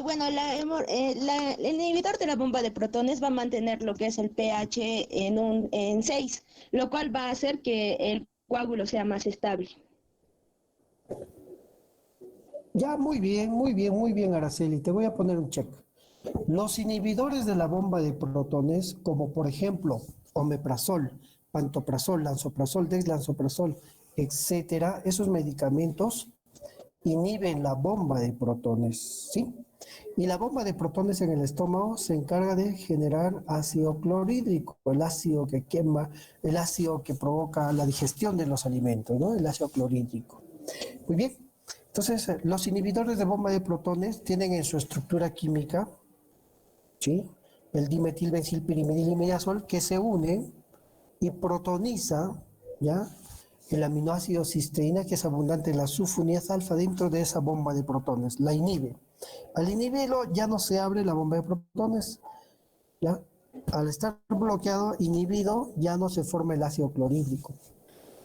Bueno, el inhibidor de la bomba de protones va a mantener lo que es el pH en 6, lo cual va a hacer que el coágulo sea más estable. Ya, muy bien, Araceli, te voy a poner un check. Los inhibidores de la bomba de protones, como por ejemplo omeprazol, pantoprazol, lansoprazol, dexlansoprazol, etcétera, esos medicamentos inhiben la bomba de protones, ¿sí? Y la bomba de protones en el estómago se encarga de generar ácido clorhídrico, el ácido que quema, el ácido que provoca la digestión de los alimentos, ¿no? El ácido clorhídrico. Muy bien. Entonces, los inhibidores de bomba de protones tienen en su estructura química, ¿sí?, el dimetilbenzilpirimidinimidazol, que se une y protoniza, ¿ya?, el aminoácido cisteína, que es abundante en la sulfonías alfa dentro de esa bomba de protones, la inhibe. Al inhibirlo ya no se abre la bomba de protones, ¿ya? Al estar bloqueado, inhibido, ya no se forma el ácido clorhídrico.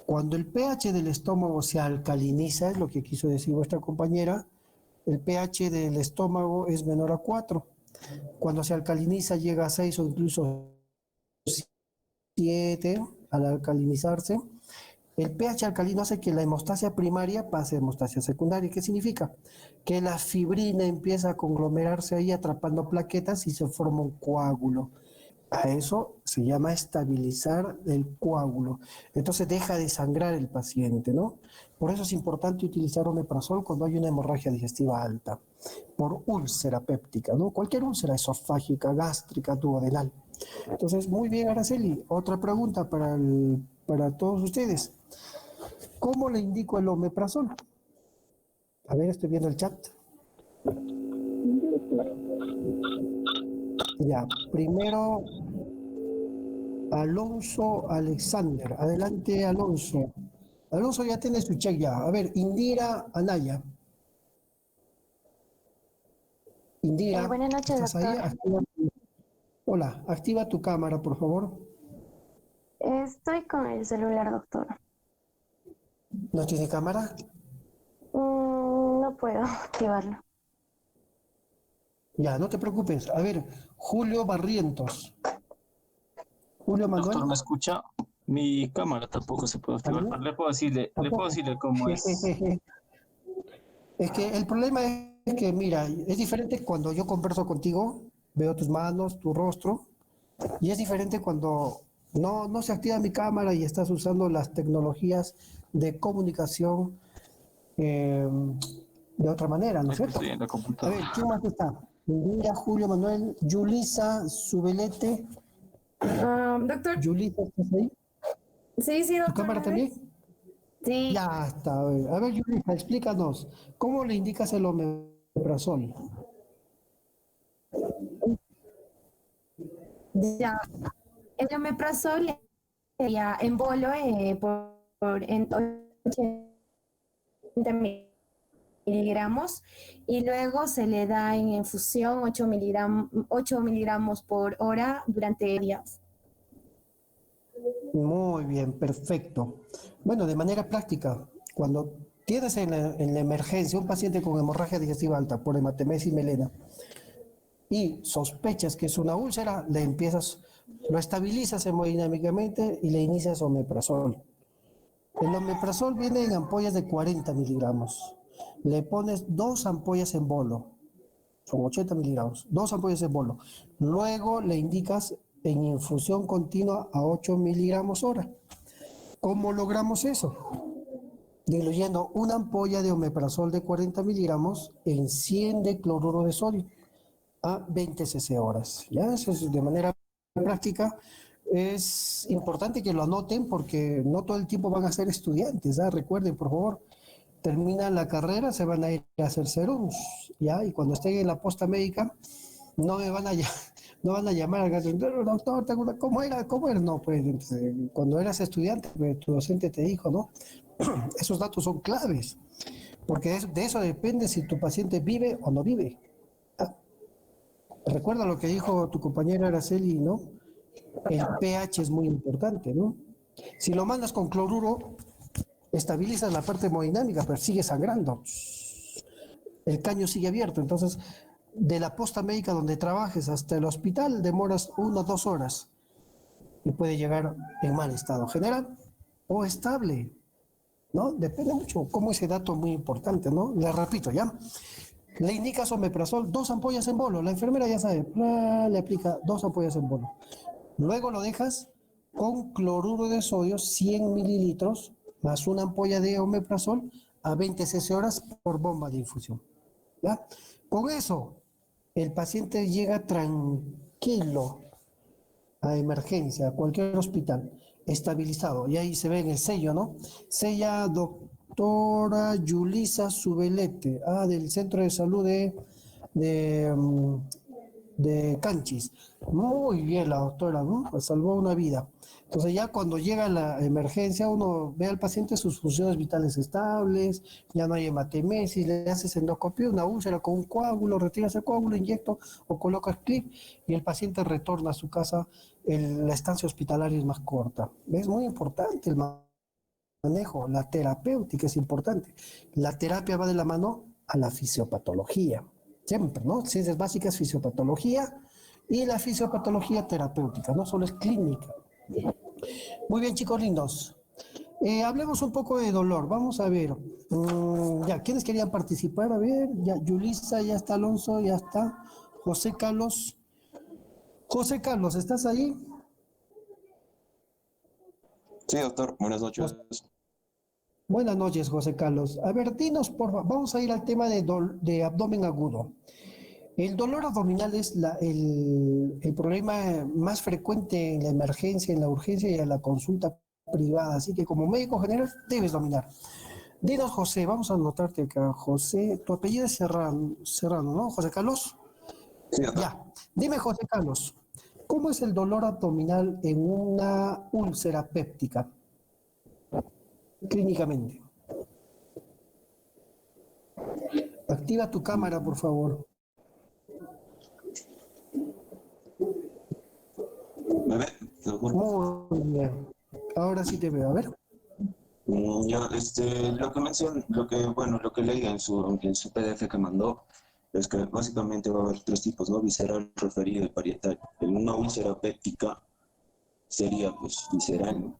Cuando el pH del estómago se alcaliniza, es lo que quiso decir vuestra compañera, el pH del estómago es menor a 4. Cuando se alcaliniza llega a 6 o incluso 7 al alcalinizarse. El pH alcalino hace que la hemostasia primaria pase a hemostasia secundaria. ¿Qué significa? Que la fibrina empieza a conglomerarse ahí atrapando plaquetas y se forma un coágulo. A eso se llama estabilizar el coágulo. Entonces deja de sangrar el paciente, ¿no? Por eso es importante utilizar omeprazol cuando hay una hemorragia digestiva alta, por úlcera péptica, ¿no? Cualquier úlcera esofágica, gástrica, duodenal. Entonces, muy bien, Araceli. Otra pregunta para todos ustedes. ¿Cómo le indico el omeprazol? A ver, estoy viendo el chat. Ya, primero Alonso Alexander. Adelante, Alonso. Alonso ya tiene su check ya. A ver, Indira Anaya. Indira, buenas noches, ¿estás doctor. ahí? Hola, activa tu cámara, por favor. Estoy con el celular, doctor. ¿No tiene cámara? No puedo activarlo. Ya, no te preocupes. A ver, Julio Barrientos. Julio Manuel. Doctor, ¿me escucha? Mi cámara tampoco se puede activar, pero le puedo decirle cómo es. Es que el problema es que, mira, es diferente cuando yo converso contigo, veo tus manos, tu rostro, y es diferente cuando no se activa mi cámara y estás usando las tecnologías de comunicación de otra manera, ¿no es cierto? Estoy en la A computadora. ver, ¿quién más está? Indira, Julio Manuel, Yulisa, Subelete. Doctor. Yulisa, ¿estás ahí? Sí, ¿Tu doctor. cámara también? Sí. Ya está. A ver, Yulisa, explícanos. ¿Cómo le indicas el omeprazol? Ya, el omeprazol sería en bolo en 80 miligramos y luego se le da en infusión 8 miligramos por hora durante días. Muy bien, perfecto. Bueno, de manera práctica, cuando tienes en la emergencia un paciente con hemorragia digestiva alta por hematemesis melena y sospechas que es una úlcera, le empiezas, lo estabilizas hemodinámicamente y le inicias omeprazol. El omeprazol viene en ampollas de 40 miligramos. Le pones 2 ampollas en bolo, son 80 miligramos, 2 ampollas en bolo. Luego le indicas en infusión continua a 8 miligramos hora. ¿Cómo logramos eso? Diluyendo una ampolla de omeprazol de 40 miligramos en 100 de cloruro de sodio a 20 cc horas. ¿Ya? Eso es de manera práctica. Es importante que lo anoten porque no todo el tiempo van a ser estudiantes. ¿Ya? Recuerden, por favor, terminan la carrera, se van a ir a hacer serums. ¿Ya? Y cuando estén en la posta médica, no me van a no van a llamar al gastroenterólogo, doctor, ¿cómo era? ¿Cómo era? No, pues cuando eras estudiante, pues, tu docente te dijo, ¿no? Esos datos son claves, porque de eso depende si tu paciente vive o no vive. ¿Ah? Recuerda lo que dijo tu compañera Araceli, ¿no? El pH es muy importante, ¿no? Si lo mandas con cloruro, estabilizas la parte hemodinámica, pero sigue sangrando. El caño sigue abierto, entonces de la posta médica donde trabajes hasta el hospital demoras 1 o 2 horas y puede llegar en mal estado general o estable, ¿no? Depende mucho, como ese dato es muy importante, ¿no? Le repito, ¿ya? Le indicas omeprazol, 2 ampollas en bolo, la enfermera ya sabe, le aplica 2 ampollas en bolo. Luego lo dejas con cloruro de sodio, 100 mililitros, más una ampolla de omeprazol a 20 cc horas por bomba de infusión, ¿ya? Con eso, el paciente llega tranquilo a emergencia, a cualquier hospital, estabilizado. Y ahí se ve en el sello, ¿no? Sella doctora Yulisa Subelete, del Centro de Salud de Canchis. Muy bien la doctora, ¿no? Pues salvó una vida. Entonces ya cuando llega la emergencia, uno ve al paciente sus funciones vitales estables, ya no hay hematemesis, le haces endoscopia, una úlcera con un coágulo, retiras el coágulo, inyecto o colocas clip y el paciente retorna a su casa, la estancia hospitalaria es más corta. Es muy importante el manejo, la terapéutica es importante. La terapia va de la mano a la fisiopatología, siempre, ¿no? Ciencias básicas, fisiopatología y la fisiopatología terapéutica, no solo es clínica. Muy bien, chicos lindos. Hablemos un poco de dolor. Vamos a ver. Ya, ¿quiénes querían participar? A ver, ya, Yulisa, ya está Alonso, ya está. José Carlos. José Carlos, ¿estás ahí? Sí, doctor, buenas noches. Buenas noches, José Carlos. A ver, dinos, por favor, vamos a ir al tema de abdomen agudo. El dolor abdominal es el problema más frecuente en la emergencia, en la urgencia y en la consulta privada. Así que como médico general debes dominar. Dinos, José, vamos a anotarte acá. José, tu apellido es Serrano, ¿no? José Carlos. Sí, doctor. Ya. Dime, José Carlos, ¿cómo es el dolor abdominal en una úlcera péptica? Clínicamente. Activa tu cámara, por favor. ¿Me ve? Muy bien. Ahora sí te veo. A ver. Ya, lo que leí en su PDF que mandó es que básicamente va a haber 3 tipos, ¿no? Visceral, referido y parietal. En una úlcera péptica sería, pues, visceral, ¿no?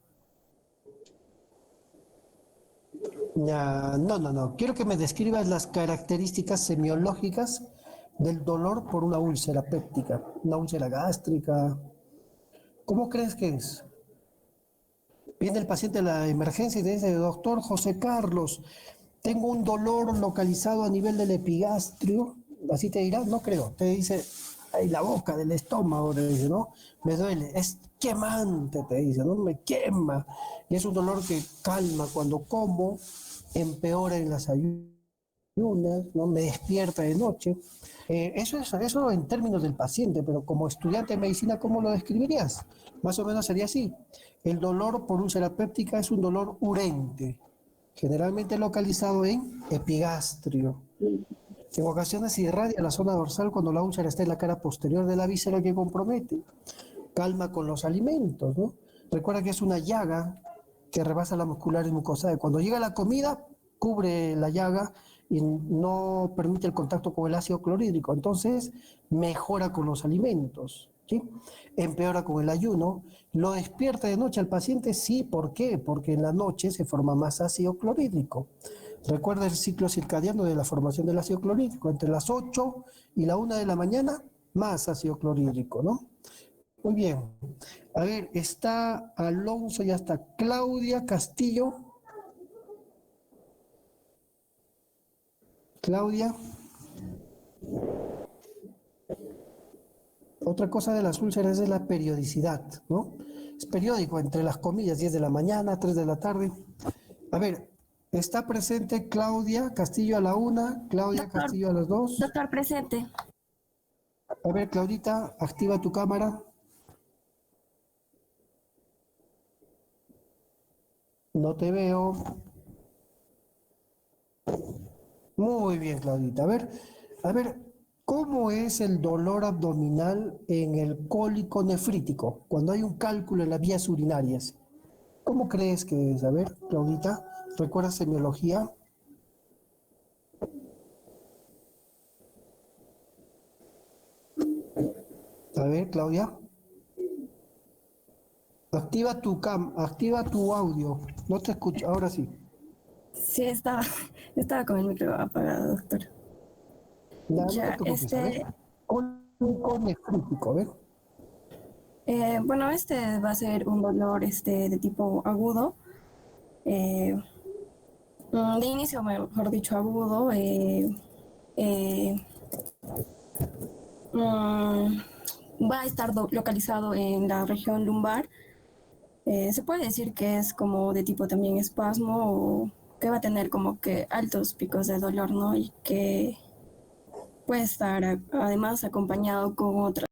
Ya, no. Quiero que me describas las características semiológicas del dolor por una úlcera péptica, una úlcera gástrica. ¿Cómo crees que es? Viene el paciente a la emergencia y te dice, doctor José Carlos, tengo un dolor localizado a nivel del epigastrio. Así te dirá, no creo. Te dice, ahí la boca, del estómago, te dice, ¿no? Me duele. quemante, te dice, ¿no? Me quema. Y es un dolor que calma cuando como, empeora en las ayunas, ¿no? Me despierta de noche. Eso en términos del paciente, pero como estudiante de medicina, ¿cómo lo describirías? Más o menos sería así. El dolor por úlcera péptica es un dolor urente, generalmente localizado en epigastrio. En ocasiones irradia la zona dorsal cuando la úlcera está en la cara posterior de la víscera que compromete. Calma con los alimentos, ¿no? Recuerda que es una llaga que rebasa la muscular y mucosa. Cuando llega la comida, cubre la llaga y no permite el contacto con el ácido clorhídrico. Entonces, mejora con los alimentos, ¿sí? Empeora con el ayuno. ¿Lo despierta de noche al paciente? Sí, ¿por qué? Porque en la noche se forma más ácido clorhídrico. Recuerda el ciclo circadiano de la formación del ácido clorhídrico. Entre las 8 y la 1 de la mañana, más ácido clorhídrico, ¿no? Muy bien. A ver, está Alonso y hasta Claudia Castillo. Claudia. Otra cosa de las úlceras es la periodicidad, ¿no? Es periódico, entre las comillas, 10 de la mañana, 3 de la tarde. A ver, ¿está presente Claudia Castillo a la 1, Claudia Doctor, Castillo a las 2? Doctor, presente. A ver, Claudita, activa tu cámara. No te veo. Muy bien, Claudita. A ver, ¿cómo es el dolor abdominal en el cólico nefrítico? Cuando hay un cálculo en las vías urinarias. ¿Cómo crees que es? A ver, Claudita, ¿recuerdas semiología? A ver, Claudia. Activa tu audio. No te escucho, ahora sí. Sí, estaba con el micro apagado, doctor. No Ya, te preocupes, a ver. Cólico nefrítico, a ver. Bueno, este va a ser un dolor de tipo agudo. De inicio, mejor dicho, agudo. Va a estar localizado en la región lumbar. Se puede decir que es como de tipo también espasmo o que va a tener como que altos picos de dolor, ¿no? Y que puede estar además acompañado con otras